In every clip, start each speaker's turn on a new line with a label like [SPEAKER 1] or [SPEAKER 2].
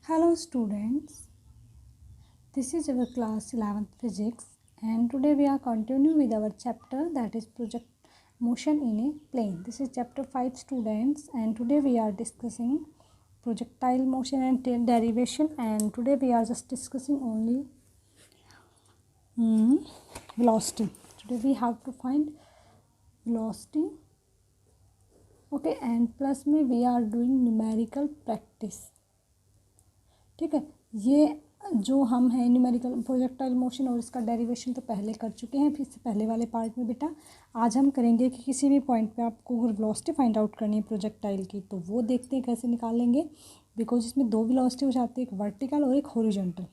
[SPEAKER 1] Hello students, this is our class 11th physics and today we are continuing with our chapter that is project motion in a plane. This is chapter 5 students and today we are discussing projectile motion and derivation and today we are just discussing only velocity. Today we have to find velocity, okay, and plus में we are doing numerical practice. ठीक है, ये जो हम है numerical projectile motion और इसका derivation तो पहले कर चुके हैं। फिर से पहले वाले पार्ट में बेटा आज हम करेंगे कि किसी भी पॉइंट पे आपको अगर वेलोसिटी फाइंड आउट करनी है प्रोजेक्टाइल की तो वो देखते हैं कैसे निकालेंगे। बिकॉज इसमें दो वेलोसिटी हो जाती है, एक वर्टिकल और एक हॉरिजॉन्टल।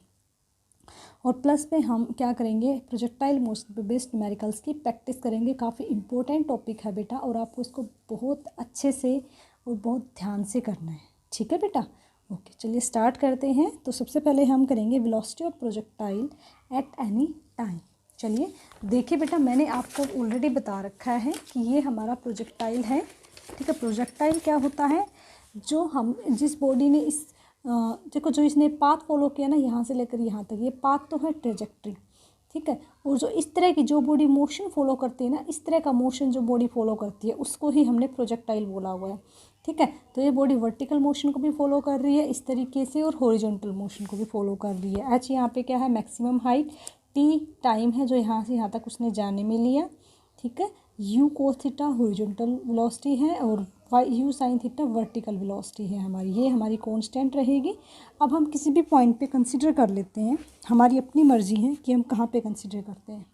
[SPEAKER 1] और प्लस पे हम क्या करेंगे, प्रोजेक्टाइल मोशन पे बेस्ड न्यूमेरिकल्स की प्रैक्टिस करेंगे। काफ़ी इंपॉर्टेंट टॉपिक है बेटा और आपको इसको बहुत अच्छे से और बहुत ध्यान से करना है। ठीक है बेटा, ओके चलिए स्टार्ट करते हैं। तो सबसे पहले हम करेंगे velocity of projectile at any time. चलिए देखिए बेटा, मैंने आपको ऑलरेडी बता रखा है कि ये हमारा प्रोजेक्टाइल है। ठीक है, प्रोजेक्टाइल क्या होता है, जो हम जिस बॉडी ने इस देखो जो इसने पाथ फॉलो किया ना यहाँ से लेकर यहाँ तक, ये पाथ तो है ट्रेजेक्ट्री। ठीक है, और जो इस तरह की जो बॉडी मोशन फॉलो करती है ना, इस तरह का मोशन जो बॉडी फॉलो करती है उसको ही हमने प्रोजेक्टाइल बोला हुआ है। ठीक है, तो ये बॉडी वर्टिकल मोशन को भी फॉलो कर रही है इस तरीके से और हॉरिजॉन्टल मोशन को भी फॉलो कर रही है। एच यहाँ पे क्या है, मैक्सिमम हाइट, टी टाइम है जो यहाँ से यहाँ तक उसने जाने में लिया। ठीक है, you cos theta horizontal velocity है और why you sine theta vertical velocity है हमारी, ये हमारी कांस्टेंट रहेगी। अब हम किसी भी पॉइंट पे कंसीडर कर लेते हैं, हमारी अपनी मर्जी है कि हम कहाँ पे कंसीडर करते हैं।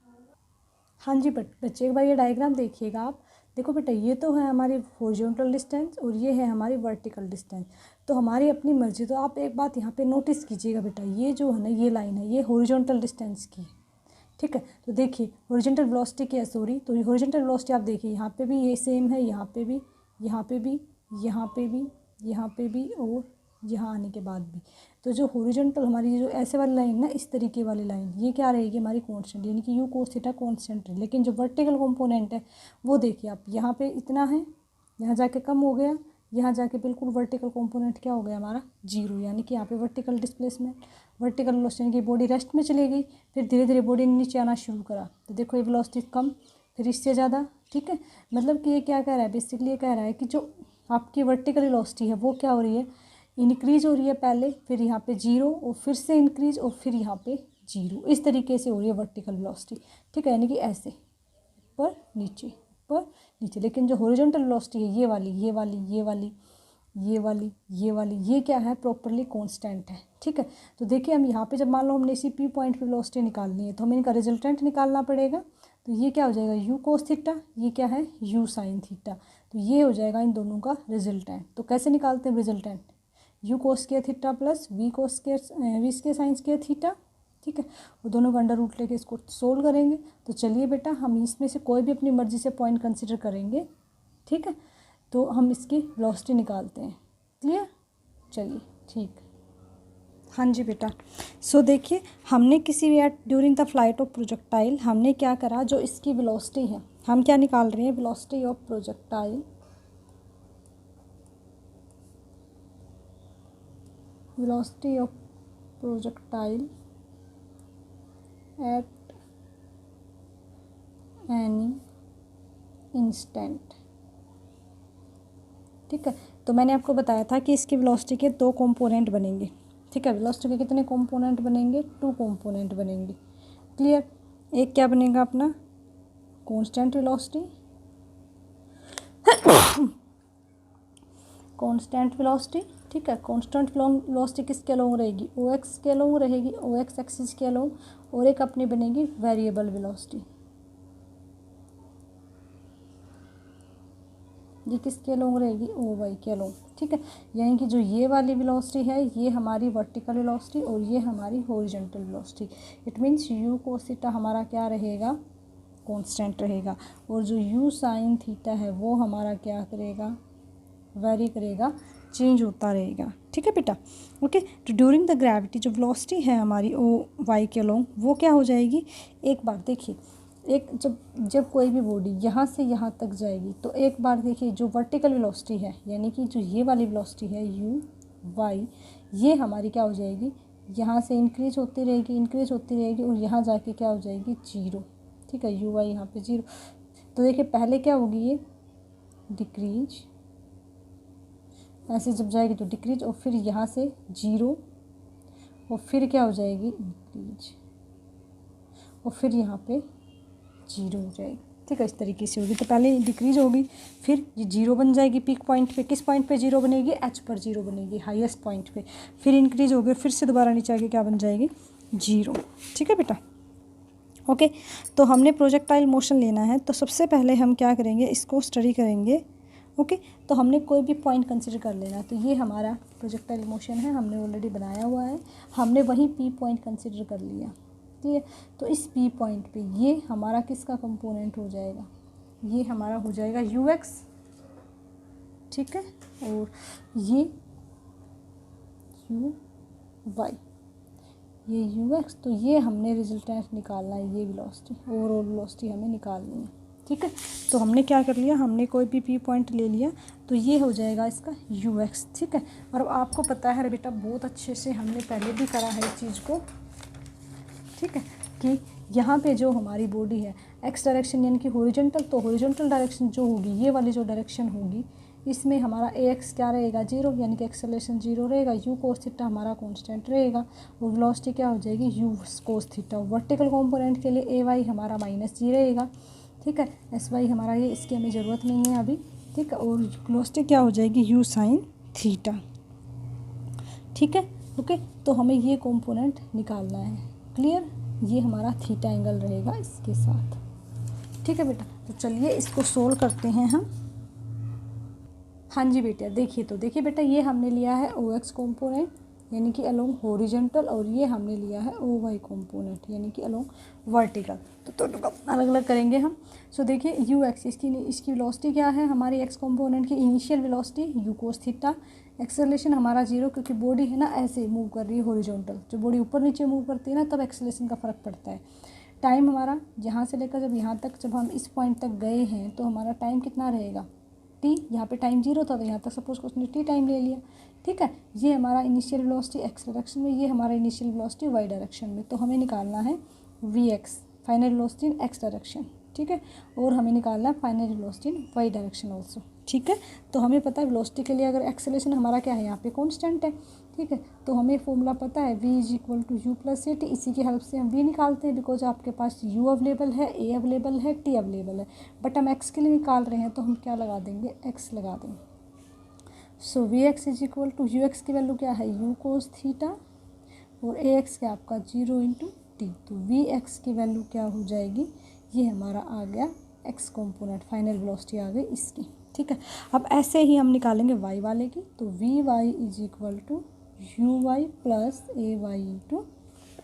[SPEAKER 1] हाँ जी बच्चे एक बार ये डायग्राम देखिएगा आप। देखो बेटा, ये तो है हमारी हॉरिजॉन्टल डिस्टेंस और ये है हमारी वर्टिकल डिस्टेंस। तो हमारी अपनी मर्जी। तो आप एक बात यहाँ पे नोटिस कीजिएगा बेटा, ये जो है ना ये लाइन है, ये हॉरिजॉन्टल डिस्टेंस की है। ठीक है, तो देखिए हॉरिजॉन्टल वेलोसिटी की है, सॉरी, तो हॉरिजॉन्टल वेलोसिटी आप देखिए यहाँ पे भी ये सेम है, यहाँ पे भी, यहाँ पे भी, यहाँ पे भी, यहाँ पे भी और यहाँ आने के बाद भी। तो जो हॉरिजॉन्टल हमारी जो ऐसे वाली लाइन ना, इस तरीके वाली लाइन, ये क्या रहेगी हमारी कांस्टेंट, यानी कि यू कोस थीटा कांस्टेंट है। लेकिन जो वर्टिकल कंपोनेंट है वो देखिए आप, यहाँ पे इतना है, यहाँ जाके कम हो गया, यहाँ जाके बिल्कुल वर्टिकल कंपोनेंट क्या हो गया हमारा, जीरो। यानी कि यहाँ पे वर्टिकल डिस्प्लेसमेंट, वर्टिकल वेलोसिटी यानी कि बॉडी रेस्ट में चली गई, फिर धीरे धीरे बॉडी ने नीचे आना शुरू करा। तो देखो ये वेलोसिटी कम, फिर इससे ज़्यादा। ठीक है, मतलब कि ये क्या कह रहा है, बेसिकली ये कह रहा है कि जो आपकी वर्टिकल वेलोसिटी है वो क्या हो रही है, इंक्रीज हो रही है पहले, फिर यहाँ पे जीरो और फिर से इंक्रीज और फिर यहाँ पे जीरो, इस तरीके से हो रही है वर्टिकल वेलोसिटी। ठीक है, यानी कि ऐसे ऊपर नीचे ऊपर नीचे। लेकिन जो हॉरिजॉन्टल वेलोसिटी है, ये वाली ये वाली ये वाली ये वाली ये वाली, ये क्या है, प्रॉपरली कांस्टेंट है। ठीक है, तो देखिए हम यहाँ पे जब मान लो हमने इसी पी पॉइंट पे वेलोसिटी निकालनी है तो हमें इनका रिजल्टेंट निकालना पड़ेगा। तो ये क्या हो जाएगा, यू कोस थीटा, ये क्या है, यू साइन थीटा। तो ये हो जाएगा इन दोनों का रिजल्टेंट। तो कैसे निकालते हैं resultant, u cos square theta plus v cos square v square sine square theta. ठीक है, और दोनों का अंडर रूट लेके इसको सोल्व करेंगे। तो चलिए बेटा, हम इसमें से कोई भी अपनी मर्जी से पॉइंट कंसिडर करेंगे। ठीक है, तो हम इसकी वेलोसिटी निकालते हैं। क्लियर, चलिए ठीक। हाँ जी बेटा, सो देखिए हमने किसी भी during the flight of projectile हमने क्या करा, जो इसकी वेलोसिटी है, हम क्या निकाल रहे हैं, velocity of projectile, velocity of projectile at any instant. ठीक है, तो मैंने आपको बताया था कि इसकी वेलोसिटी के दो कंपोनेंट बनेंगे। ठीक है, वेलोसिटी के कितने कंपोनेंट बनेंगे, टू कंपोनेंट बनेंगे। क्लियर, एक क्या बनेगा अपना कांस्टेंट वेलोसिटी, कांस्टेंट वेलोसिटी। ठीक है, कांस्टेंट वेलोसिटी किसके अलोंग रहेगी, ओ एक्स के अलोंग रहेगी, ओ एक्स एक्सिस के अलोंग। और एक अपनी बनेगी वेरिएबल वेलोसिटी, ये किसके अलोंग रहेगी, ओ वाई के अलोंग। ठीक है, यानी कि जो ये वाली वेलोसिटी है ये हमारी वर्टिकल वेलोसिटी और ये हमारी horizontal velocity. It means you cos theta हमारा क्या रहेगा, कांस्टेंट रहेगा, और जो यू साइन थीटा है वो हमारा क्या करेगा, वेरी करेगा, चेंज होता रहेगा। ठीक है बेटा, ओके। तो ड्यूरिंग द ग्रेविटी जो वेलोसिटी है हमारी ओ वाई के अलोंग वो क्या हो जाएगी, एक बार देखिए, एक जब कोई भी बॉडी यहाँ से यहाँ तक जाएगी तो एक बार देखिए जो वर्टिकल वेलोसिटी है, यानी कि जो ये वाली वेलोसिटी है यू वाई, ये हमारी क्या हो जाएगी, यहाँ से इंक्रीज होती रहेगी और यहाँ जाके क्या हो जाएगी 0, ठीक है, यू वाई यहाँ पे 0। तो देखिए पहले क्या होगी ये डिक्रीज, ऐसे जब जाएगी तो डिक्रीज और फिर यहाँ से 0 और फिर क्या हो जाएगी इंक्रीज और फिर यहाँ पे 0 हो जाएगी, ठीक है, इस तरीके से होगी। तो पहले डिक्रीज होगी, फिर ये 0 बन जाएगी पीक पॉइंट पे। किस पॉइंट पे 0 बनेगी, एच पर 0 बनेगी, हाईएस्ट पॉइंट पे। फिर इंक्रीज होगी, फिर से दोबारा नीचे आके क्या बन जाएगी 0, ठीक है बेटा। ओके, तो हमने प्रोजेक्टाइल मोशन लेना है, तो सबसे पहले हम क्या करेंगे, इसको स्टडी करेंगे। ओके, तो हमने कोई भी पॉइंट कंसिडर कर लेना। तो ये हमारा प्रोजेक्टाइल मोशन है, हमने ऑलरेडी बनाया हुआ है, हमने वही पी पॉइंट कंसिडर कर लिया, ठीक है। तो इस पी पॉइंट पे ये हमारा किसका कंपोनेंट हो जाएगा, ये हमारा हो जाएगा यू एक्स, ठीक है, और ये यू वाई, ये यू एक्स। तो ये हमने रिजल्टेंट निकालना है, ये वेलोसिटी, ओवरऑल वेलोसिटी हमें निकालनी है, ठीक है। तो हमने क्या कर लिया, हमने कोई भी पी पॉइंट ले लिया, तो ये हो जाएगा इसका यू एक्स, ठीक है। और अब आपको पता है बेटा बहुत अच्छे से हमने पहले भी करा है इस चीज़ को, ठीक है, कि यहाँ पे जो हमारी बॉडी है एक्स डायरेक्शन यानी कि हॉरिजॉन्टल, तो हॉरिजॉन्टल डायरेक्शन जो होगी, ये वाली जो डायरेक्शन होगी, इसमें हमारा ए एक्स क्या रहेगा 0, यानी कि एक्सेलरेशन 0 रहेगा, यू कोस थीटा हमारा कांस्टेंट रहेगा, और वेलोसिटी क्या हो जाएगी you cos theta. Vertical component के लिए ए वाई हमारा -g रहेगा, ठीक है, एस वाई हमारा ये, इसकी हमें ज़रूरत नहीं है अभी, ठीक है, और वेलोसिटी क्या हो जाएगी यू साइन थीटा, ठीक है। ओके, तो हमें ये कंपोनेंट निकालना है, क्लियर, ये हमारा थीटा एंगल रहेगा इसके साथ, ठीक है बेटा। तो चलिए इसको सोल्व करते हैं हम। हाँ जी बेटा, देखिए बेटा, ये हमने लिया है ओ एक्स कॉम्पोनेंट यानी कि अलोंग हॉरिजॉन्टल, और ये हमने लिया है ओ वाई कॉम्पोनेंट यानी कि अलोंग वर्टिकल। तो अलग अलग करेंगे हम। सो देखिए यू एक्स, इसकी वेलोसिटी क्या है, हमारी एक्स कॉम्पोनेंट की initial velocity you cos theta, acceleration हमारा 0, क्योंकि बॉडी है ना ऐसे मूव कर रही है हॉरिजॉन्टल, जो बॉडी ऊपर नीचे मूव करती है ना तब एक्सेलरेशन का फ़र्क पड़ता है। टाइम हमारा यहाँ से लेकर जब यहाँ तक, जब हम इस पॉइंट तक गए हैं तो हमारा टाइम कितना रहेगा टी, यहाँ पे टाइम 0 था तो यहाँ तक सपोज उसने टी टाइम ले लिया, ठीक है। ये हमारा इनिशियल वेलोसिटी एक्स डायरेक्शन में, ये हमारा इनिशियल वेलोसिटी वाई डायरेक्शन में। तो हमें निकालना है v x final velocity in x direction, ठीक है, और हमें निकालना है final velocity in y direction also, ठीक है। तो हमें पता है वेलोसिटी के लिए अगर एक्सेलरेशन हमारा क्या है यहाँ पे कांस्टेंट है, ठीक है, तो हमें फॉर्मूला पता है v is equal to u plus a t, इसी की हेल्प से हम v निकालते हैं, बिकॉज आपके पास u अवेलेबल है, a अवेलेबल है, t अवेलेबल है, बट हम x के लिए निकाल रहे हैं तो हम क्या लगा देंगे, x लगा देंगे। So v x is equal to u x की वैल्यू क्या है यू कोस थीटा, और ए एक्स क्या आपका 0 इंटू टी, तो वी एक्स की वैल्यू क्या हो जाएगी, ये हमारा आ गया एक्स कॉम्पोनेंट, फाइनल वेलोसिटी आ गई इसकी, ठीक है। अब ऐसे ही हम निकालेंगे वाई वाले की, तो v y is equal to u y plus a y into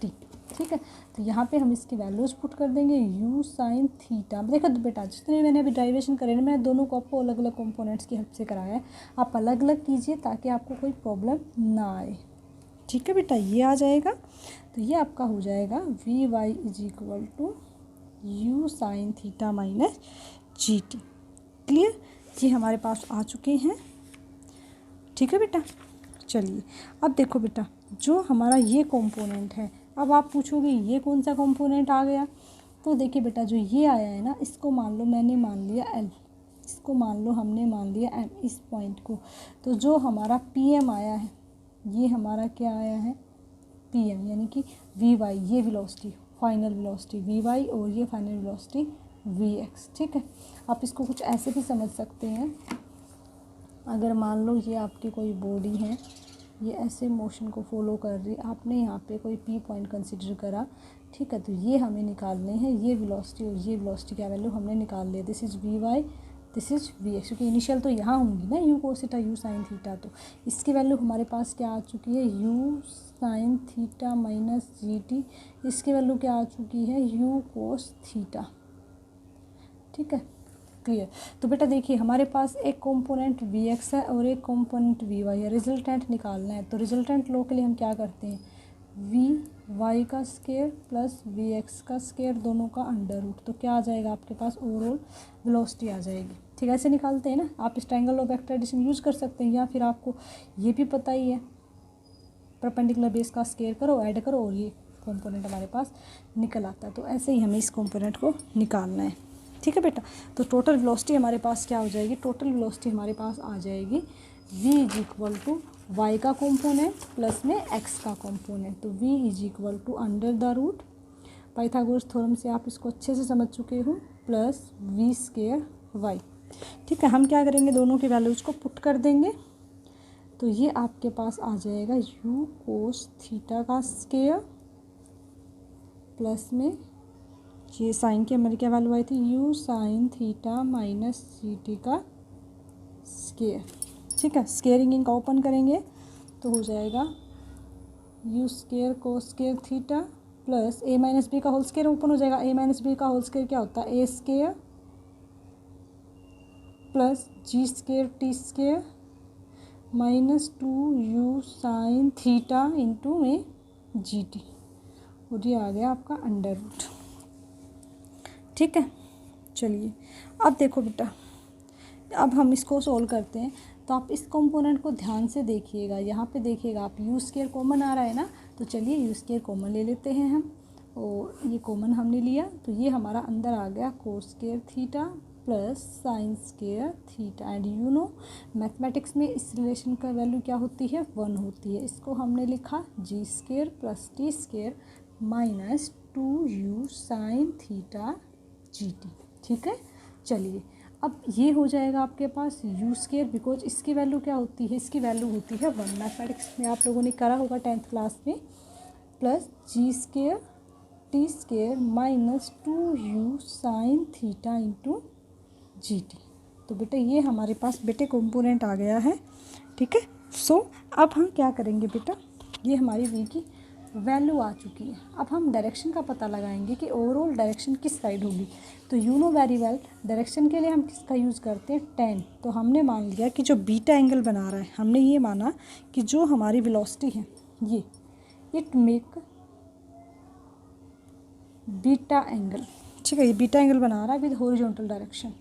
[SPEAKER 1] t, ठीक है। तो यहाँ पे हम इसकी वैल्यूज़ पुट कर देंगे, यू साइन थीटा। देखो बेटा, जितने मैंने अभी डेरिवेशन करे ना, मैंने दोनों को आपको अलग अलग कंपोनेंट्स की हेल्प से कराया है, आप अलग अलग कीजिए ताकि आपको कोई प्रॉब्लम ना आए, ठीक है बेटा। ये आ जाएगा, तो ये आपका हो जाएगा v y is equal to u sine theta minus g t, clear. ये हमारे पास आ चुके हैं, ठीक है बेटा। चलिए अब देखो बेटा, जो हमारा ये कंपोनेंट है, अब आप पूछोगे ये कौन सा कंपोनेंट आ गया, तो देखिए बेटा जो ये आया है ना, इसको मान लो मैंने मान लिया एल, इसको मान लो हमने मान लिया एम, इस पॉइंट को। तो जो हमारा पी एम आया है, ये हमारा क्या आया है पी एम, यानी कि वी वाई, ये velocity final velocity v y, और ये फाइनल वेलोसिटी वी एक्स, ठीक है। आप इसको कुछ ऐसे भी समझ सकते हैं, अगर मान लो ये आपकी कोई बॉडी है, ये ऐसे मोशन को फॉलो कर रही, आपने यहाँ पे कोई पी पॉइंट कंसिडर करा, ठीक है, तो ये हमें निकालने हैं, ये वेलोसिटी और ये वेलोसिटी का वैल्यू हमने निकाल लिया, this is v y, this is v x, क्योंकि इनिशियल तो यहाँ होंगी ना u cos theta u sine theta, तो इसकी वैल्यू हमारे पास क्या आ चुकी है u sine theta minus g t, इसकी वैल्यू क्या आ चुकी है यू कोस थीटा, ठीक है, क्लियर। तो बेटा देखिए हमारे पास एक कंपोनेंट वी एक्स है और एक कंपोनेंट वी वाई है, रिजल्टेंट निकालना है। तो रिजल्टेंट लो के लिए हम क्या करते हैं, वी वाई का स्क्वायर प्लस वी एक्स का स्क्वायर, दोनों का अंडर रूट, तो क्या आ जाएगा आपके पास ओवरऑल वेलोसिटी आ जाएगी, ठीक है, ऐसे निकालते हैं ना। आप इस triangle of vector addition use कर सकते हैं, या फिर आपको ये भी पता ही है, परपेंडिकुलर बेस का स्क्वायर करो, ऐड करो और ये कंपोनेंट हमारे पास निकल आता है। तो ऐसे ही हमें इस कंपोनेंट को निकालना है। ठीक है बेटा, तो टोटल वेलोसिटी हमारे पास क्या हो जाएगी, टोटल वेलोसिटी हमारे पास आ जाएगी v is equal to y का कंपोनेंट प्लस में x का कंपोनेंट। तो v is equal to under the root, Pythagoras theorem से आप इसको अच्छे से समझ चुके हो, प्लस v स्क्वायर y। ठीक है, हम क्या करेंगे, दोनों की वैल्यूज़ को पुट कर देंगे। तो ये आपके पास आ जाएगा u कोस थीटा का स्क्वायर प्लस में ये साइन की हमारी क्या वैल्यू आई थी, u sine theta minus c t का स्क्वायर। ठीक है, स्क्वेयरिंग का ओपन करेंगे तो हो जाएगा u square cos square theta plus a minus b का होल स्क्वायर ओपन हो जाएगा। a माइनस बी का होल स्क्वायर क्या होता है, a square plus g square t square minus 2u sine theta into में जी टी, और ये आ गया आपका अंडर रूट। ठीक है, चलिए अब देखो बेटा, अब हम इसको सोल्व करते हैं। तो आप इस कंपोनेंट को ध्यान से देखिएगा, यहाँ पे देखिएगा आप u स्क्वायर कॉमन आ रहा है ना, तो चलिए u स्क्वायर कॉमन ले लेते हैं हम, और ये कॉमन हमने लिया तो ये हमारा अंदर आ गया कोस square theta plus sign square theta. And you know mathematics में इस रिलेशन का वैल्यू क्या होती है, 1 होती है। इसको हमने लिखा g square plus t square minus 2u sine theta g t. ठीक है, चलिए अब ये हो जाएगा आपके पास u स्क्वायर, बिकॉज इसकी वैल्यू क्या होती है, इसकी वैल्यू होती है 1, मैथमेटिक्स में आप लोगों ने करा होगा 10th क्लास में, plus g square t square minus 2u sine theta into g t. तो बेटा ये हमारे पास बेटे कंपोनेंट आ गया है। ठीक है, सो अब हम क्या करेंगे बेटा, ये हमारी v की वैल्यू आ चुकी है। अब हम डायरेक्शन का पता लगाएंगे कि ओवरऑल डायरेक्शन किस साइड होगी। तो you know very well direction के लिए हम किसका यूज़ करते हैं, tan। तो हमने मान लिया कि जो बीटा एंगल बना रहा है, हमने ये माना कि जो हमारी वेलोसिटी है ये इट मेक बीटा एंगल। ठीक है, ये बीटा एंगल बना रहा है विद हॉरिजॉन्टल डायरेक्शन।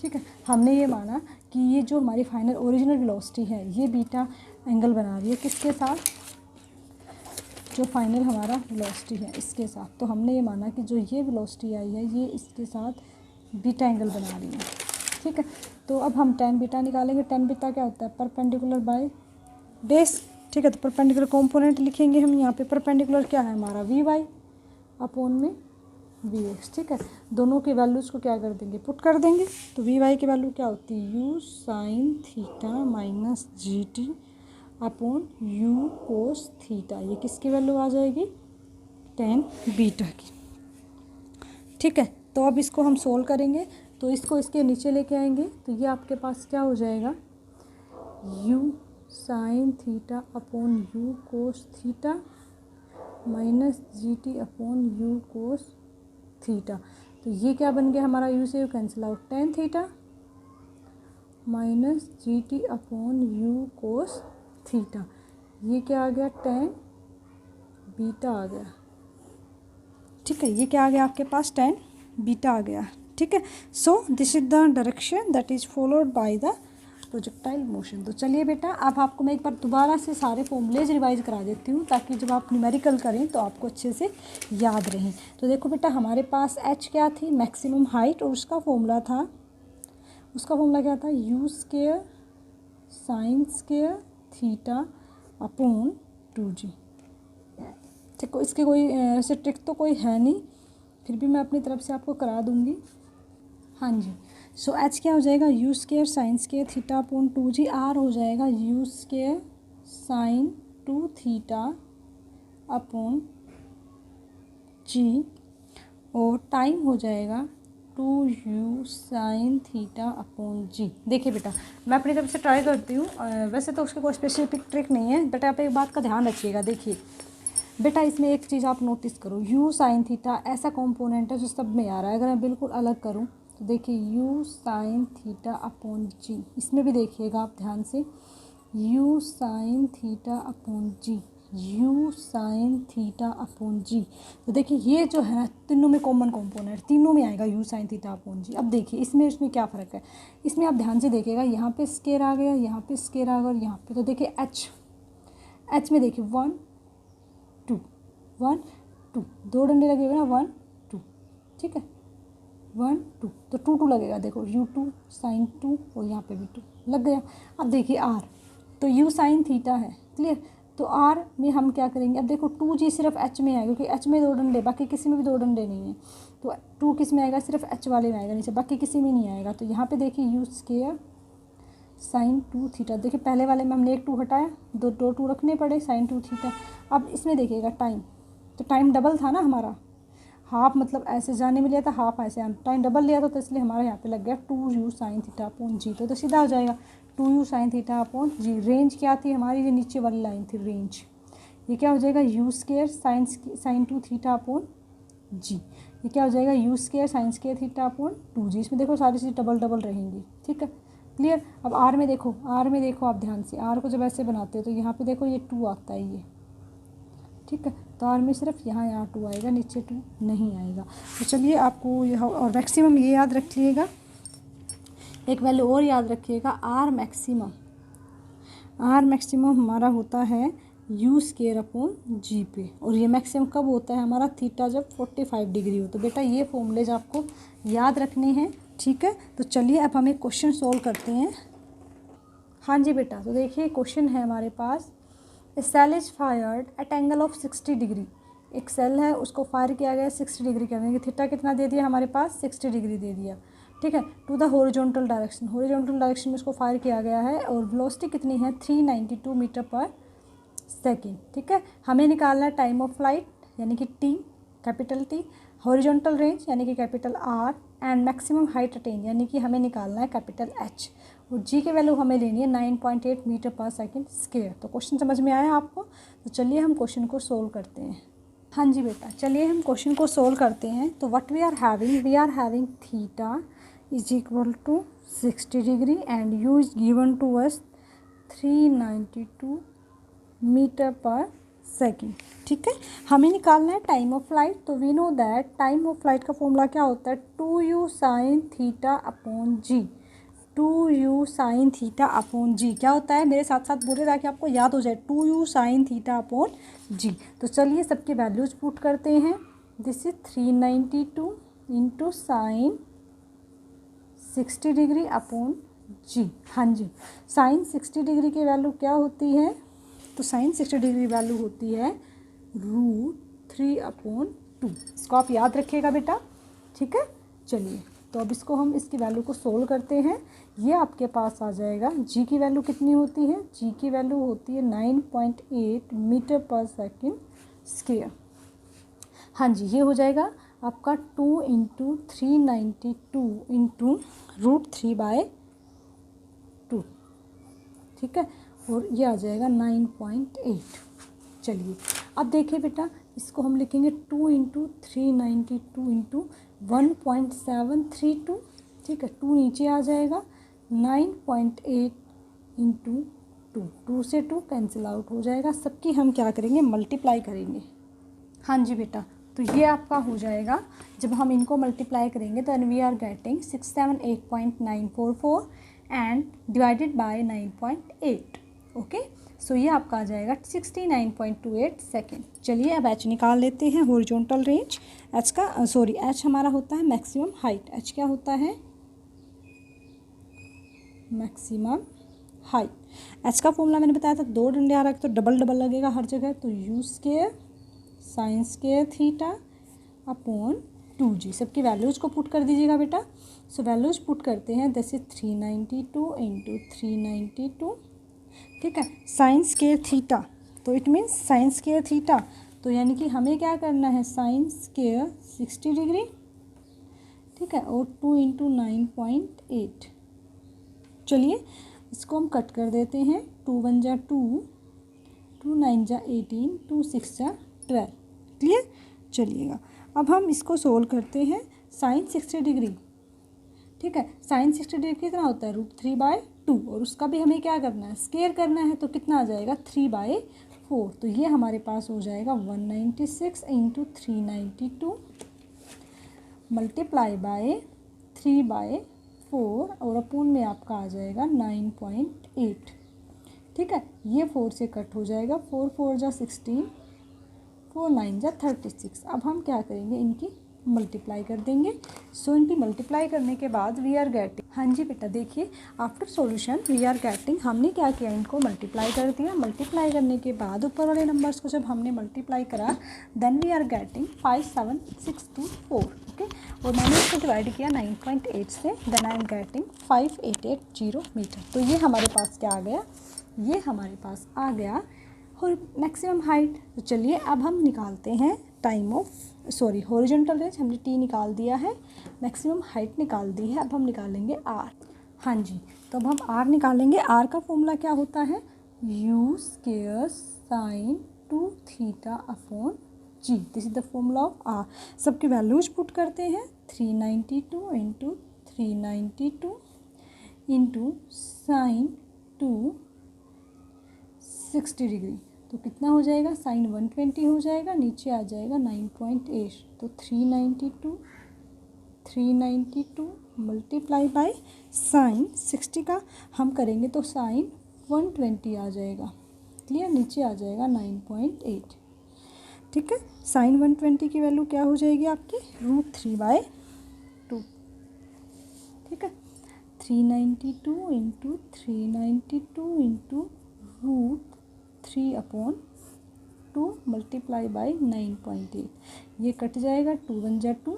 [SPEAKER 1] ठीक है, हमने ये माना कि ये जो हमारी फाइनल ओरिजिनल वेलोसिटी है ये बीटा एंगल बना रही है किसके साथ, जो फाइनल हमारा वेलोसिटी है इसके साथ। तो हमने ये माना कि जो ये वेलोसिटी आई है ये इसके साथ बीटा एंगल बना रही है। ठीक है, तो अब हम tan बीटा निकालेंगे। tan बीटा क्या होता है, परपेंडिकुलर बाय बेस। ठीक है, तो परपेंडिकुलर कंपोनेंट लिखेंगे हम यहाँ पे। परपेंडिकुलर क्या है हमारा, वी वाई अपॉन में वी एक्स। ठीक है, दोनों की वैल्यूज़ को क्या कर देंगे, पुट कर देंगे। तो वी वाई की वैल्यू क्या होती है, u sine theta minus g T upon you cos theta. ये किसकी वैल्यू आ जाएगी, tan बीटा की। ठीक है, तो अब इसको हम सोल्व करेंगे। तो इसको इसके नीचे लेके आएंगे तो ये आपके पास क्या हो जाएगा, u sine theta upon you cos theta minus g T upon you cos theta. तो ये क्या बन गया हमारा, u से u cancel out, tan theta minus g T upon you cos theta. ये क्या आ गया, tan बीटा आ गया। ठीक है, ये क्या आ गया आपके पास, tan बीटा आ गया। ठीक है, सो this is the direction that is followed by the projectile motion. तो चलिए बेटा, अब आपको मैं एक बार दोबारा से सारे फॉर्मूलेज रिवाइज करा देती हूँ ताकि जब आप न्यूमेरिकल करें तो आपको अच्छे से याद रहें। तो देखो बेटा, हमारे पास h क्या थी, मैक्सिमम हाइट, और उसका फॉर्मूला क्या था, you square sine square theta upon 2g। देखो इसके कोई ऐसे ट्रिक तो कोई है नहीं, फिर भी मैं अपनी तरफ से आपको करा दूँगी। हाँ जी, सो एच क्या हो जाएगा, u square sine square theta upon 2g। R हो जाएगा u square sine 2 theta upon g, और टाइम हो जाएगा 2u sine theta upon g। देखिए बेटा, मैं अपनी तरफ से ट्राई करती हूँ, वैसे तो उसकी कोई स्पेसिफिक ट्रिक नहीं है, बेटा आप एक बात का ध्यान रखिएगा। देखिए बेटा, इसमें एक चीज़ आप नोटिस करो, u साइन थीटा ऐसा कंपोनेंट है जो सब में आ रहा है। अगर मैं बिल्कुल अलग करूँ तो देखिए u sine theta upon g, इसमें भी देखिएगा आप ध्यान से, u sine theta upon g, u sine theta upon g. तो देखिए ये जो है तीनों में कॉमन कॉम्पोनेंट, तीनों में आएगा यू साइन थीटा अपॉन जी। अब देखिए इसमें क्या फ़र्क है, इसमें आप ध्यान से देखिएगा, यहाँ पे स्केयर आ गया, यहाँ पे स्केयर आ गया और यहाँ पे, तो देखिए एच में देखिए 1 2 1 2, 2 डंडे लगे हुए ना, 1 2, ठीक है 1 2, तो 2 2 लगेगा, देखो यू 2 साइन 2 और यहाँ पे भी 2 लग गया। अब देखिए आर, तो यू साइन थीटा है, क्लियर। तो आर में हम क्या करेंगे, अब देखो 2 जी सिर्फ एच में है, क्योंकि एच में 2 डंडे, बाकी किसी में भी 2 डंडे नहीं है, तो 2 किस में आएगा, सिर्फ एच वाले में आएगा नीचे, बाकी किसी में नहीं आएगा। तो यहाँ पे देखिए यू स्केयर साइन 2 थीटा, देखिए पहले वाले में हमने एक 2 हटाया, दो 2 रखने पड़े, साइन 2 थीटा। अब इसमें देखिएगा टाइम, तो टाइम डबल था ना हमारा, हाफ मतलब ऐसे जाने में लिया था, हाफ ऐसे टाइम डबल लिया था, तो इसलिए हमारे यहाँ पे लग गया 2u sine theta upon g. तो सीधा हो जाएगा 2u साइन थीटा अपॉन जी। रेंज क्या थी हमारी, ये नीचे वाली लाइन थी रेंज, ये क्या हो जाएगा u square sine 2 theta upon g. ये क्या हो जाएगा u square sine square theta upon 2g। इसमें देखो सारी चीज़ डबल डबल रहेंगी, ठीक है क्लियर। अब आर में देखो आप ध्यान से, आर को जब ऐसे बनाते हो तो यहाँ पे देखो ये 2 आता है ये, ठीक है। तो आर में सिर्फ यहाँ 2 आएगा, नीचे 2 नहीं आएगा। तो चलिए आपको यह और मैक्सिमम ये याद रखिएगा, एक वैल्यू और याद रखिएगा, आर मैक्सिमम हमारा होता है यू स्केयर अपॉन जी पे, और ये मैक्सिमम कब होता है हमारा, थीटा जब 45 डिग्री हो। तो बेटा ये फॉर्मूलेज आपको याद रखने हैं, ठीक है। तो चलिए अब हम एक क्वेश्चन सोल्व करते हैं। हाँ जी बेटा, तो देखिए क्वेश्चन है हमारे पास, a shell is fired at angle of 60 degree. एक सेल है, उसको फायर किया गया 60 डिग्री करने की, थीटा कितना दे दिया हमारे पास, 60 डिग्री दे दिया, ठीक है। टू द हॉरिजॉन्टल डायरेक्शन में उसको फायर किया गया है, और वेलोसिटी कितनी है 392 मीटर पर सेकेंड, ठीक है। हमें निकालना है टाइम ऑफ फ्लाइट यानी कि T, capital T, horizontal range यानी कि capital R, and maximum height attain यानी कि हमें निकालना है कैपिटल एच, और जी की वैल्यू हमें लेनी है 9.8 मीटर पर सेकेंड स्क्वायर। तो क्वेश्चन समझ में आया आपको, तो चलिए हम क्वेश्चन को सोल्व करते हैं। हाँ जी बेटा, चलिए हम क्वेश्चन को सोल्व करते हैं। तो what we are having theta is equal to 60 degree and u is given to us 392 metre per second, ठीक है। हमें निकालना है टाइम ऑफ फ्लाइट, तो we know that time of flight का फॉर्मूला क्या होता है, 2u sine theta upon g. 2u sine theta upon g क्या होता है, मेरे साथ साथ बोले ताकि आपको याद हो जाए, 2u sine theta upon g. तो चलिए सबके वैल्यूज पुट करते हैं। This is 392 into sine 60 degree upon g. हाँ जी, साइन 60 डिग्री की वैल्यू क्या होती है, तो साइन 60 डिग्री वैल्यू होती है √3/2। इसको आप याद रखिएगा बेटा, ठीक है। चलिए तो अब इसको हम इसकी वैल्यू को सोल्व करते हैं। ये आपके पास आ जाएगा, जी की वैल्यू कितनी होती है, जी की वैल्यू होती है 9.8 मीटर पर सेकेंड स्क्वायर। हाँ जी, ये हो जाएगा आपका 2 इंटू 392 इंटू √3/2, ठीक है, और ये आ जाएगा 9.8। चलिए अब देखिए बेटा, इसको हम लिखेंगे 2 इंटू 392 इंटू 1.732, ठीक है, 2 नीचे आ जाएगा, 9.8 इंटू 2 से 2 कैंसिल आउट हो जाएगा, सबकी हम क्या करेंगे मल्टीप्लाई करेंगे। हाँ जी बेटा, तो ये आपका हो जाएगा, जब हम इनको मल्टीप्लाई करेंगे तो we are getting 678.944 and divided by 9.8, okay. So ये आपका आ जाएगा 69.28 सेकेंड। चलिए अब एच निकाल लेते हैं, हॉरिजॉन्टल रेंज एच का, एच हमारा होता है मैक्सिमम हाइट। एच क्या होता है, मैक्सिमम हाइट। एच का फॉर्मूला मैंने बताया था, 2 डंडे आ रहा है तो डबल डबल लगेगा हर जगह, तो you square sine square theta upon 2g। सबकी वैल्यूज़ को पुट कर दीजिएगा बेटा। सो वैल्यूज़ पुट करते हैं, दिस इज 392 इंटू 392, ठीक है, साइन स्क्वायर थीटा, तो it means sign square theta, तो यानी कि हमें क्या करना है, साइन स्क्वायर 60 डिग्री, ठीक है, और 2 इंटू 9.8। चलिए इसको हम कट कर देते हैं, 2 1 जा 2, 2 9 जा 18, 2 6 जा 12, क्लियर। चलिएगा अब हम इसको सोल्व करते हैं, साइन 60 डिग्री, ठीक है, साइन 60 डिग्री कितना होता है √3/2, और उसका भी हमें क्या करना है, स्क्वायर करना है, तो कितना आ जाएगा 3/4, 4, तो ये हमारे पास हो जाएगा 196 इंटू 392 मल्टीप्लाई बाय 3/4 और अपून में आपका आ जाएगा 9.8। ठीक है, ये 4 से कट हो जाएगा, 4 4 जा 16, 4 9 जा 36। अब हम क्या करेंगे, इनकी मल्टीप्लाई कर देंगे। सो इनकी मल्टीप्लाई करने के बाद वी आर गेटिंग, हाँ जी बेटा देखिए, after solution we are getting, हमने क्या किया, इनको मल्टीप्लाई कर दिया। मल्टीप्लाई करने के बाद ऊपर वाले नंबर्स को जब हमने मल्टीप्लाई करा, then we are getting 57624। Okay, और मैंने इसको डिवाइड किया 9.8 से, then I am getting 5880 metre. तो ये हमारे पास क्या आ गया, ये हमारे पास आ गया और मैक्सिमम हाइट। तो चलिए अब हम निकालते हैं टाइम ऑफ हॉरिजॉन्टल रेंज, हमने टी निकाल दिया है, मैक्सिमम हाइट निकाल दी है। अब हम निकालेंगे आर। हाँ जी, तो अब हम आर निकालेंगे। आर का फॉर्मूला क्या होता है, u square sine 2 theta upon g, this is the formula of r. सबकी वैल्यूज पुट करते हैं, 392 इंटू 392 इंटू साइन 260 डिग्री, तो कितना हो जाएगा, साइन 120 हो जाएगा, नीचे आ जाएगा 9.8। तो 392 मल्टीप्लाई बाय साइन 60 का हम करेंगे तो साइन 120 आ जाएगा, क्लियर, नीचे आ जाएगा 9.8। ठीक है, साइन 120 की वैल्यू क्या हो जाएगी आपकी, √3/2। ठीक है, 392 इंटू 392 इंटू √3/2 मल्टीप्लाई बाई 9.8। ये कट जाएगा, 2 1 जा 2,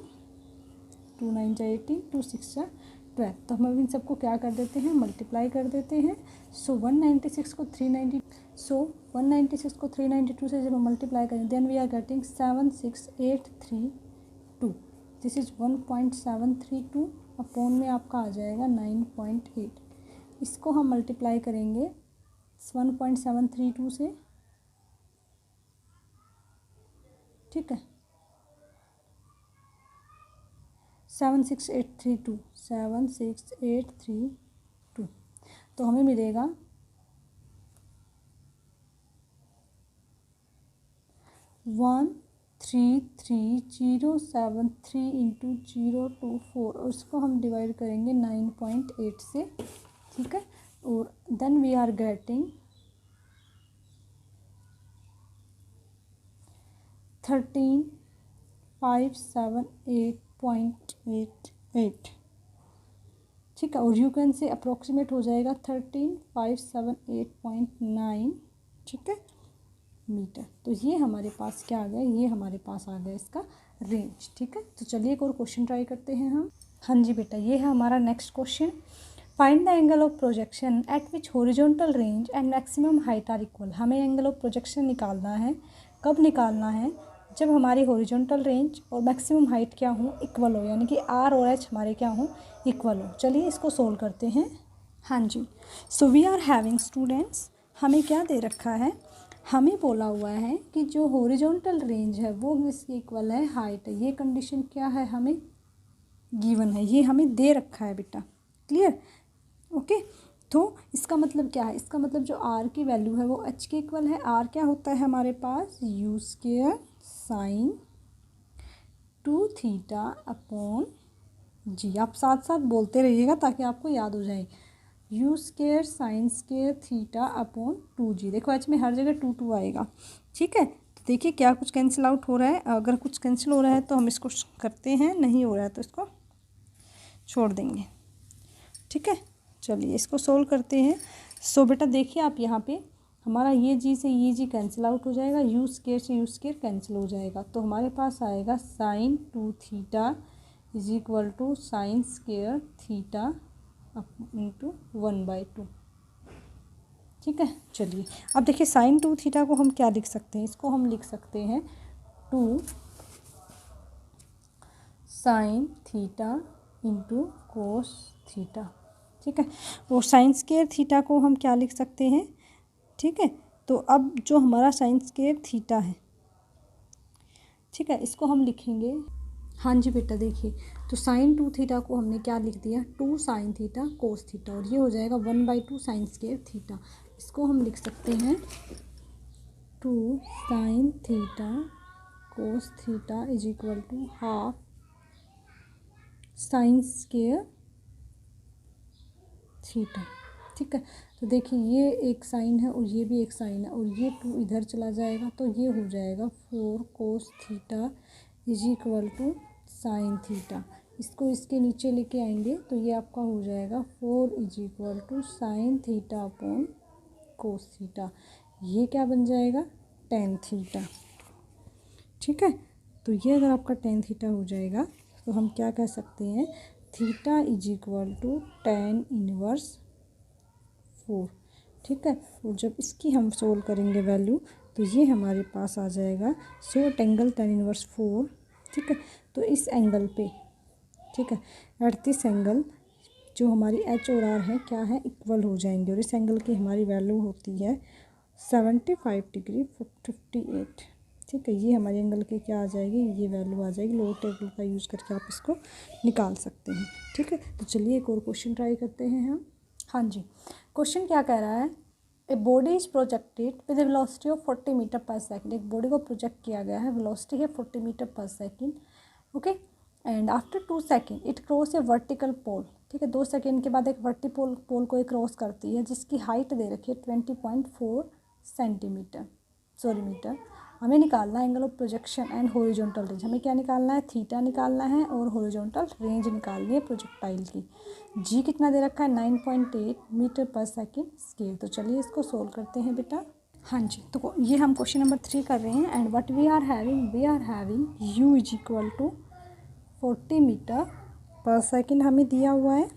[SPEAKER 1] 2 9 जा 18, 2 6 जा 12। तो हम अब इन सबको क्या कर देते हैं, मल्टीप्लाई कर देते हैं। सो 196 को 392 से जब हम मल्टीप्लाई करें, then we are getting 76832। This is 1.732 upon में आपका आ जाएगा 9.8। इसको हम मल्टीप्लाई करेंगे 1.732 से, ठीक है, 76832 तो हमें मिलेगा 133,073 इंटू 024 और इसको हम डिवाइड करेंगे 9.8 से। ठीक है, और देन वी आर गेटिंग 13,578.88। ठीक है, और यू कैन से अप्रोक्सीमेट हो जाएगा 13,578.9, ठीक है, मीटर। तो ये हमारे पास क्या आ गया, ये हमारे पास आ गया इसका रेंज। ठीक है, तो चलिए एक और क्वेश्चन ट्राई करते हैं हम। हाँ जी बेटा, ये है हमारा next question. Find the angle of projection at which horizontal range and maximum height are equal. हमें एंगल ऑफ प्रोजेक्शन निकालना है, कब निकालना है, जब हमारी हॉरिजॉन्टल रेंज और मैक्सिमम हाइट क्या हो, इक्वल हो, यानी कि आर और एच हमारे क्या हो, इक्वल हो। चलिए इसको सोल्व करते हैं। हाँ जी, so we are having students, हमें क्या दे रखा है, हमें बोला हुआ है कि जो हॉरिजॉन्टल रेंज है वो इसके इक्वल है हाइट है। ये कंडीशन क्या है, हमें गिवन है, ये हमें दे रखा है बेटा, क्लियर, ओके। तो इसका मतलब क्या है, इसका मतलब जो आर की वैल्यू है वो एच के इक्वल है। आर क्या होता है हमारे पास, u square sine 2 theta upon g. आप साथ साथ बोलते रहिएगा ताकि आपको याद हो जाए, u square sine square theta upon 2g। देखो एच में हर जगह 2 2 आएगा, ठीक है। तो देखिए क्या कुछ कैंसिल आउट हो रहा है, अगर कुछ कैंसिल हो रहा है तो हम इसको करते हैं, नहीं हो रहा है तो इसको छोड़ देंगे, ठीक है। चलिए इसको सोल्व करते हैं। सो बेटा देखिए आप यहाँ पे हमारा ये जी से ये जी कैंसिल आउट हो जाएगा, यू स्क्वायर से यू स्क्वायर कैंसिल हो जाएगा, तो हमारे पास आएगा sine 2 theta is equal to sine square theta into 1/2, ठीक है। चलिए अब देखिए साइन 2 थीटा को हम क्या लिख सकते हैं, इसको हम लिख सकते हैं 2 sine theta into cos theta, ठीक है। और साइन स्क्वायर थीटा को हम क्या लिख सकते हैं, ठीक है। तो अब जो हमारा साइन स्क्वायर थीटा है, ठीक है, इसको हम लिखेंगे, हाँ जी बेटा देखिए, तो साइन 2 थीटा को हमने क्या लिख दिया, 2 साइन थीटा कोस थीटा, और ये हो जाएगा 1/2 साइन स्क्वायर थीटा। इसको हम लिख सकते हैं 2 sine theta cos theta is equal to half sine square theta. ठीक है, तो देखिए ये एक साइन है और ये भी एक साइन है और ये 2 इधर चला जाएगा तो ये हो जाएगा 4 cos theta is equal to sine theta. इसको इसके नीचे लेके आएंगे तो ये आपका हो जाएगा 4 is equal to sine theta upon cos theta. ये क्या बन जाएगा, टेन थीटा। ठीक है, तो ये अगर आपका टेन थीटा हो जाएगा तो हम क्या कह सकते हैं, theta is equal to tan inverse 4। ठीक है, और जब इसकी हम सोल्व करेंगे वैल्यू तो ये हमारे पास आ जाएगा, सो एंगल टेन इनवर्स 4। ठीक है, तो इस एंगल पे, ठीक है, एट दिस एंगल जो हमारी एच और आर है क्या है, इक्वल हो जाएंगे और इस एंगल की हमारी वैल्यू होती है 75 डिग्री 58। ठीक है, ये हमारे एंगल की क्या आ जाएगी, ये वैल्यू आ जाएगी। लोअर टेबल का यूज़ करके आप इसको निकाल सकते हैं। ठीक है, तो चलिए एक और क्वेश्चन ट्राई करते हैं हम। हाँ जी, क्वेश्चन क्या कह रहा है, a body is projected with a velocity of 40 metre per second. एक बॉडी को प्रोजेक्ट किया गया है, वेलोसिटी है 40 metre per second. Okay, and after 2 second it cross a vertical pole. ठीक है, 2 सेकेंड के बाद एक वर्टिकल पोल को क्रॉस करती है जिसकी हाइट दे रखी है 20.4 सेंटीमीटर मीटर। हमें निकालना है angle of projection and horizontal range. हमें क्या निकालना है, थीटा निकालना है और हॉरिजॉन्टल रेंज निकालनी है प्रोजेक्टाइल की। जी कितना दे रखा है, 9.8 मीटर पर सेकेंड स्क्वायर। तो चलिए इसको सोल्व करते हैं बेटा। हाँ जी, तो ये हम क्वेश्चन नंबर 3 कर रहे हैं and what we are having u is equal to 40 metre per second हमें दिया हुआ है।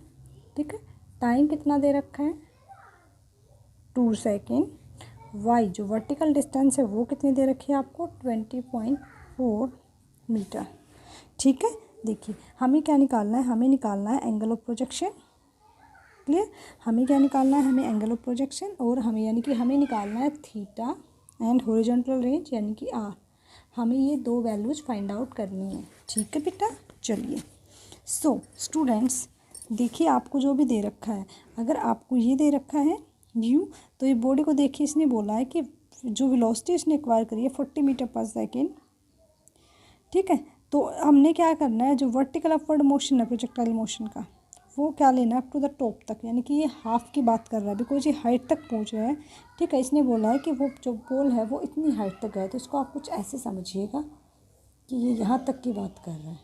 [SPEAKER 1] ठीक है, टाइम कितना दे रखा है, 2 सेकेंड। वाई जो वर्टिकल डिस्टेंस है वो कितनी दे रखी है आपको, 20.4 मीटर। ठीक है, देखिए हमें क्या निकालना है, हमें निकालना है एंगल ऑफ प्रोजेक्शन। क्लियर, हमें क्या निकालना है, हमें एंगल ऑफ प्रोजेक्शन और हमें यानी कि हमें निकालना है थीटा एंड हॉरिजॉन्टल रेंज यानी कि आर। हमें ये दो वैल्यूज फाइंड आउट करनी है। ठीक है बेटा, चलिए। सो स्टूडेंट्स देखिए, आपको जो भी दे रखा है, अगर आपको ये दे रखा है यू, तो ये बॉडी को देखिए, इसने बोला है कि जो वेलोसिटी इसने एक्वायर करी है 40 मीटर पर सेकेंड। ठीक है, तो हमने क्या करना है, जो वर्टिकल अपवर्ड मोशन है प्रोजेक्टाइल मोशन का, वो क्या लेना है, अप टू द टॉप तक, यानी कि ये हाफ की बात कर रहा है बिकॉज ये हाइट तक पहुंच रहा है। ठीक है, इसने बोला है कि वो जो पोल है वो इतनी हाइट तक है, तो इसको आप कुछ ऐसे समझिएगा कि ये यहाँ तक की बात कर रहा है।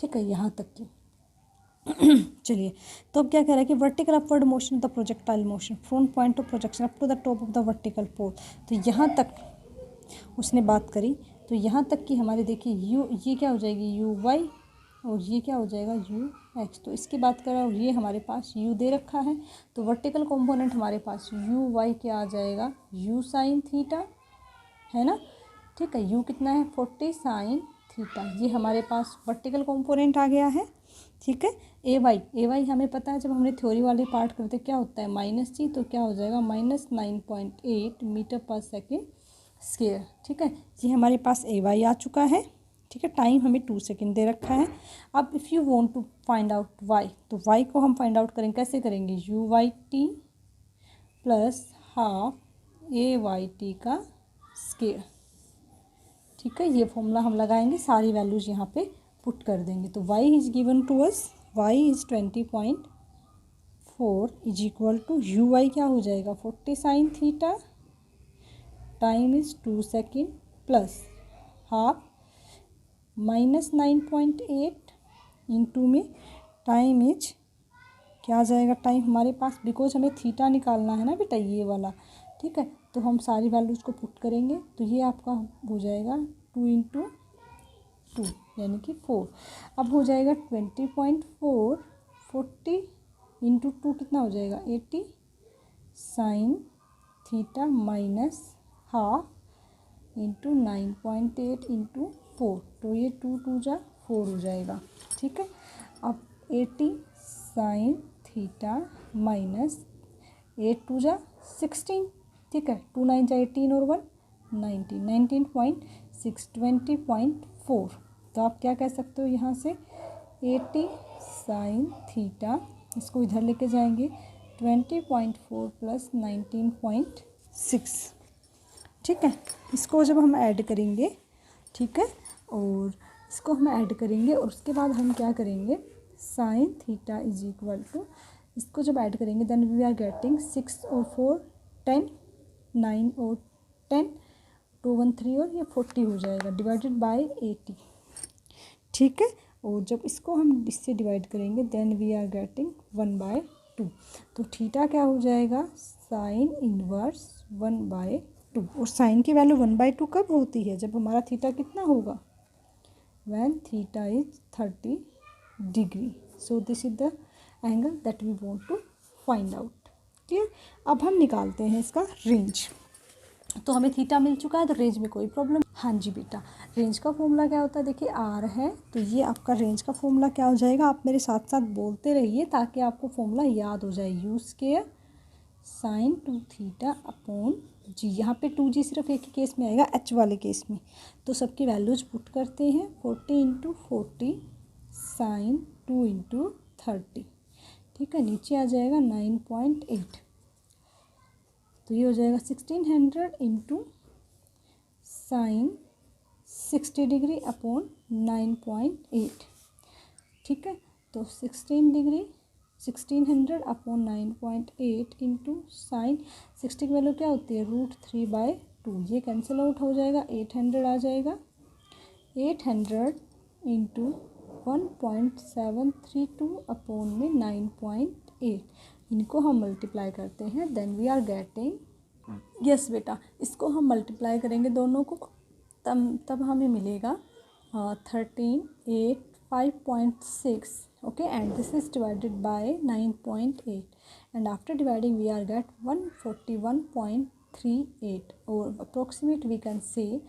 [SPEAKER 1] ठीक है, यहाँ तक की चलिए, तो अब क्या कह रहा है कि vertical upward motion of the projectile motion from point of projection up to the top of the vertical pole. तो यहाँ तक उसने बात करी, तो यहाँ तक की हमारे देखिए यू, ये क्या हो जाएगी यू वाई और ये क्या हो जाएगा यू एक्स। तो इसकी बात करें और ये हमारे पास यू दे रखा है, तो वर्टिकल कंपोनेंट हमारे पास यू वाई क्या आ जाएगा, यू साइन थीटा, है ना। ठीक है, यू कितना है 40 साइन थीटा, ये हमारे पास वर्टिकल कंपोनेंट आ गया है। ठीक है, ए वाई हमें पता है, जब हमने थ्योरी वाले पार्ट करते क्या होता है माइनस जी, तो क्या हो जाएगा -9.8 मीटर पर सेकेंड स्क्वायर। ठीक है, ये हमारे पास ए वाई आ चुका है। ठीक है, टाइम हमें 2 सेकेंड दे रखा है। अब if you want to find out y, तो वाई को हम फाइंड आउट करेंगे, कैसे करेंगे, u y t plus half a y t का स्क्वायर। ठीक है, ये फॉर्मूला हम लगाएंगे, सारी वैल्यूज़ यहाँ पे पुट कर देंगे। तो y is given to us, y is 20.4 is equal to u y क्या हो जाएगा 40 sine theta, time is 2 second plus half -9.8 into में टाइम इज क्या आ जाएगा, टाइम हमारे पास बिकॉज हमें थीटा निकालना है ना बेटा, ये वाला। ठीक है, तो हम सारी वैल्यूज़ को पुट करेंगे, तो ये आपका हो जाएगा 2 इंटू 2 यानी कि 4। अब हो जाएगा 20.4, 40 इंटू 2 कितना हो जाएगा 80 sign theta minus half into 9.8 into 4, तो ये 2 2 जा 4 हो जाएगा। ठीक है, अब 80 साइन थीटा माइनस 8 2 जा 16। ठीक है, 2 9 जा 18 और 1 19, 19.6 20.4। तो आप क्या कह सकते हो यहाँ से 80 साइन थीटा, इसको इधर लेके जाएंगे 20.4 प्लस 19.6। ठीक है। इसको जब हम ऐड करेंगे, ठीक है, और इसको हम ऐड करेंगे और उसके बाद हम क्या करेंगे, sine theta is equal to, इसको जब ऐड करेंगे देन वी आर गेटिंग 6 और 4 10, 9 और 10, 2 1 3 और ये 40 हो जाएगा डिवाइडेड बाय 80, ठीक है। और जब इसको हम इससे डिवाइड करेंगे देन वी आर गेटिंग 1/2। तो थीटा क्या हो जाएगा, साइन इनवर्स 1/2। और साइन की वैल्यू 1/2 कब होती है, जब हमारा थीटा कितना होगा, when theta is 30 degree. So this is the angle that we want to find out. Clear. अब हम निकालते हैं इसका रेंज। तो हमें थीटा मिल चुका है तो रेंज में कोई प्रॉब्लम। हाँ जी बेटा, रेंज का फॉर्मूला क्या होता है, देखिए आर है, तो ये आपका रेंज का फॉर्मूला क्या हो जाएगा, आप मेरे साथ साथ बोलते रहिए ताकि आपको फॉर्मूला याद हो जाए। U square sine 2 theta upon g. यहाँ पे 2g सिर्फ एक ही केस में आएगा, एच वाले केस में। तो सबकी वैल्यूज पुट करते हैं, 40 × 40 साइन 2 × 30, ठीक है। नीचे आ जाएगा 9.8, तो ये हो जाएगा 1600 × साइन 60 डिग्री अपॉन 9.8, ठीक है। तो 1600 अपॉन 9.8 इंटू साइन 60 की वैल्यू क्या होती है, √3/2। ये कैंसिल आउट हो जाएगा, 800 आ जाएगा। 800 इंटू 1.732 अपॉन में 9.8, इनको हम मल्टीप्लाई करते हैं then we are getting, yes बेटा, इसको हम मल्टीप्लाई करेंगे दोनों को, तब हमें मिलेगा 13,805.6, okay, and this is divided by 9.8, and after dividing we are get 141.38, or approximate we can say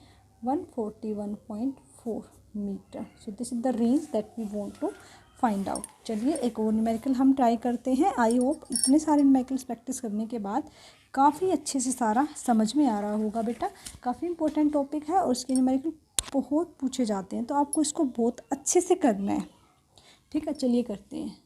[SPEAKER 1] 141.4 meter. So this is the range that we want to find out. चलिए एक और न्यूमेरिकल हम ट्राई करते हैं। I hope इतने सारे numericals practice करने के बाद काफ़ी अच्छे से सारा समझ में आ रहा होगा बेटा। काफ़ी इंपॉर्टेंट टॉपिक है और इसके न्यूमेरिकल बहुत पूछे जाते हैं, तो आपको इसको बहुत अच्छे से करना है, ठीक है। चलिए करते हैं।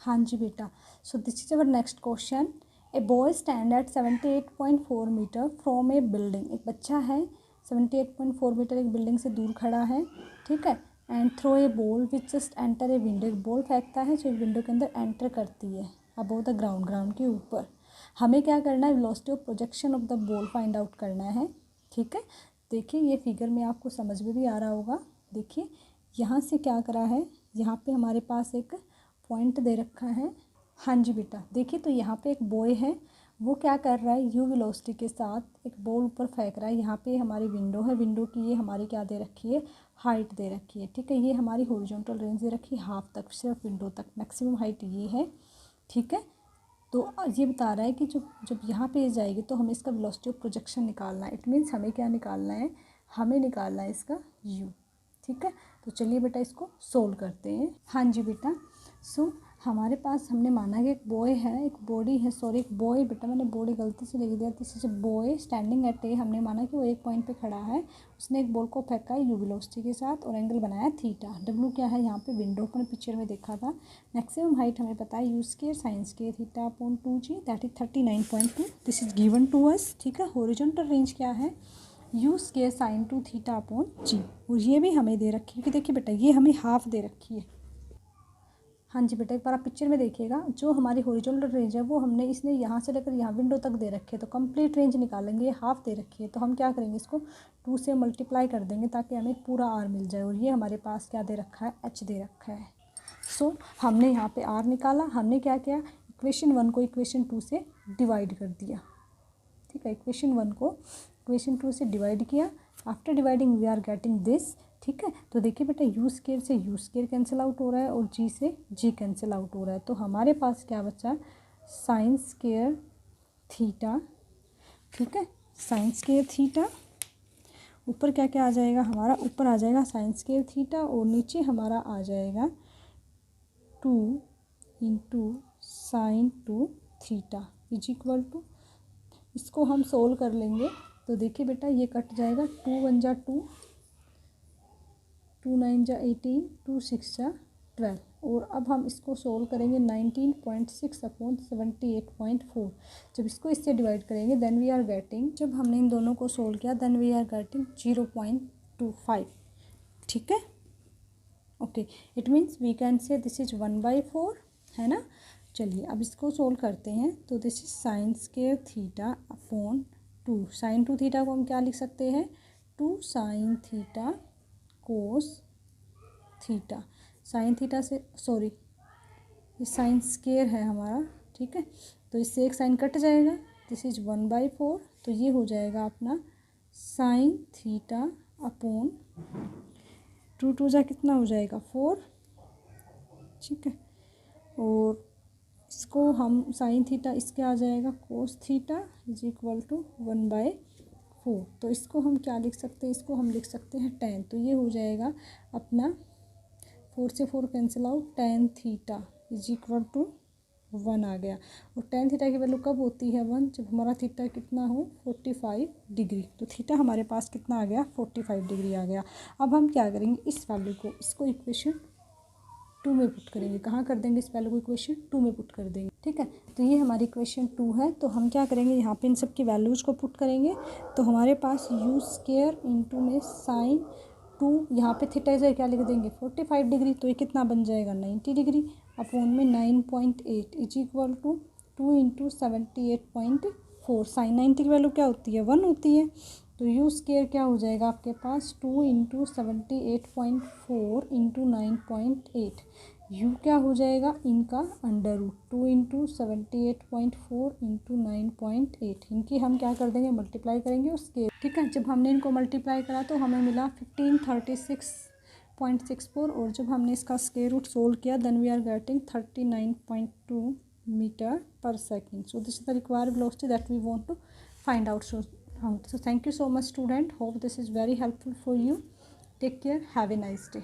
[SPEAKER 1] हाँ जी बेटा, so this is our next question. A boy stand at 78.4 metre from a building. एक बच्चा है 78.4 मीटर एक बिल्डिंग से दूर खड़ा है, ठीक है। And throw a ball which just enter a window. एक बॉल फेंकता है जो एक विंडो के अंदर एंटर करती है अबव द ग्राउंड, ग्राउंड के ऊपर। हमें क्या करना है, velocity of projection of the ball find out करना है, ठीक है। देखिए ये फिगर में आपको समझ में भी आ रहा होगा। देखिए यहाँ से क्या करा है, यहाँ पे हमारे पास एक पॉइंट दे रखा है। हाँ जी बेटा, देखिए तो यहाँ पे एक बॉय है, वो क्या कर रहा है, यू वेलोसिटी के साथ एक बॉल ऊपर फेंक रहा है। यहाँ पे हमारी विंडो है, विंडो की ये हमारी क्या दे रखी है, हाइट दे रखी है, ठीक है। ये हमारी हॉरिजॉन्टल रेंज दे रखी है हाफ तक, सिर्फ विंडो तक, मैक्सिमम हाइट ये है, ठीक है। तो ये बता रहा है कि जब यहाँ पे जाएगी तो हमें इसका वेलोसिटी ऑफ प्रोजेक्शन निकालना है। इट मीन्स हमें क्या निकालना है, हमें निकालना है इसका यू, ठीक है। तो चलिए बेटा इसको सोल्व करते हैं। हाँ जी बेटा, सो हमारे पास हमने माना कि एक बॉय है, एक बॉडी है, सॉरी एक बॉय, बेटा मैंने बॉडी गलती से लिख दिया। This is boy standing at a, हमने माना कि वो एक पॉइंट पे खड़ा है, उसने एक बॉल को फेंका है यू वेलोसिटी के साथ और एंगल बनाया थीटा। डब्ल्यू क्या है, यहाँ पे विंडो पर पिक्चर में देखा था। मैक्सिमम हाइट हमें पता है u square sine square theta upon 2g, that is 39.2। This is given to us, ठीक है। हॉरिजॉन्टल रेंज क्या है, u square sine 2 theta upon g, और ये भी हमें दे रखी है कि देखिए बेटा ये हमें हाफ दे रखी है। हाँ जी बेटा, एक बार आप पिक्चर में देखिएगा, जो हमारी हॉरिजॉन्टल रेंज है वो हमने इसने यहाँ से लेकर यहाँ विंडो तक दे रखी है, तो कंप्लीट रेंज निकालेंगे, ये हाफ दे रखी है। तो हम क्या करेंगे, इसको 2 से मल्टीप्लाई कर देंगे ताकि हमें पूरा आर मिल जाए, और ये हमारे पास क्या दे रखा है, एच दे रखा है। सो हमने यहाँ पे आर निकाला, हमने क्या किया, इक्वेशन 1 को इक्वेशन 2 से डिवाइड कर दिया, ठीक है। इक्वेशन 1 को इक्वेशन 2 से डिवाइड किया। After dividing we are getting this, ठीक है। तो देखिए बेटा यू स्क्वायर से यू स्क्वायर कैंसिल आउट हो रहा है और जी से जी कैंसिल आउट हो रहा है। तो हमारे पास क्या बचा, साइन स्क्वायर थीटा, ठीक है। साइन स्क्वायर थीटा, ऊपर क्या क्या आ जाएगा हमारा, ऊपर आ जाएगा साइन स्क्वायर थीटा और नीचे हमारा आ जाएगा 2 × sine 2 theta is equal to, इसको हम सोल्व कर लेंगे। तो देखिए बेटा ये कट जाएगा, 2 × 1 = 2, 2 × 9 = 18, 2 × 6 = 12, और अब हम इसको सोल्व करेंगे 19.6 अपॉन 78.4। जब इसको इससे डिवाइड करेंगे देन वी आर गेटिंग, जब हमने इन दोनों को सोल्व किया देन वी आर गेटिंग 0.25। ठीक है, okay, it means we can say this is 1/4 है ना। चलिए अब इसको सोल्व करते हैं। तो this is sine square theta upon 2। Sine 2 theta को हम क्या लिख सकते हैं, 2 sine theta cos theta. Sine theta से सॉरी ये साइन स्क्वायर है हमारा, ठीक है, तो इससे एक साइन कट जाएगा, दिस इज 1/4। तो ये हो जाएगा अपना साइन थीटा अपॉन 2 जा कितना हो जाएगा 4, ठीक है, और इसको हम साइन थीटा इसके आ जाएगा cos theta is equal to 1/4। तो इसको हम क्या लिख सकते हैं, इसको हम लिख सकते हैं tan। तो ये हो जाएगा अपना 4 से 4 cancel out, tan theta is equal to 1 आ गया। और tan थीटा की वैल्यू कब होती है 1, जब हमारा थीटा कितना हो 45 डिग्री। तो थीटा हमारे पास कितना आ गया 45 डिग्री आ गया। अब हम क्या करेंगे, इस वैल्यू को इसको इक्वेशन 2 में पुट करेंगे। कहाँ कर देंगे, इस वैल्यू को इक्वेशन 2 में पुट कर देंगे, ठीक है। तो ये हमारी इक्वेशन 2 है। तो हम क्या करेंगे, यहाँ पे इन सब की वैल्यूज़ को पुट करेंगे। तो हमारे पास यू स्क्वायर इंटू में साइन 2, यहाँ पे थीटा से क्या लिख देंगे 45 डिग्री, तो ये कितना बन जाएगा 90 डिग्री अपॉन में 9.8 is equal to 2 into 78.4। Sine 90 की वैल्यू क्या होती है 1 होती है। तो यू स्क्वायर क्या हो जाएगा आपके पास 2 इंटू 78.4 इंटू 9.8। यू क्या हो जाएगा इनका अंडर रूट, 2 इंटू 78.4 इंटू 9.8। इनकी हम क्या कर देंगे मल्टीप्लाई करेंगे और स्क्वायर, ठीक है। जब हमने इनको मल्टीप्लाई करा तो हमें मिला 1536.64 और जब हमने इसका स्क्वायर रूट सोल्व किया then we are getting 39.2 metre per second. So this is the required velocity that we want to find out. So thank you so much student, hope this is very helpful for you. Take care, have a nice day.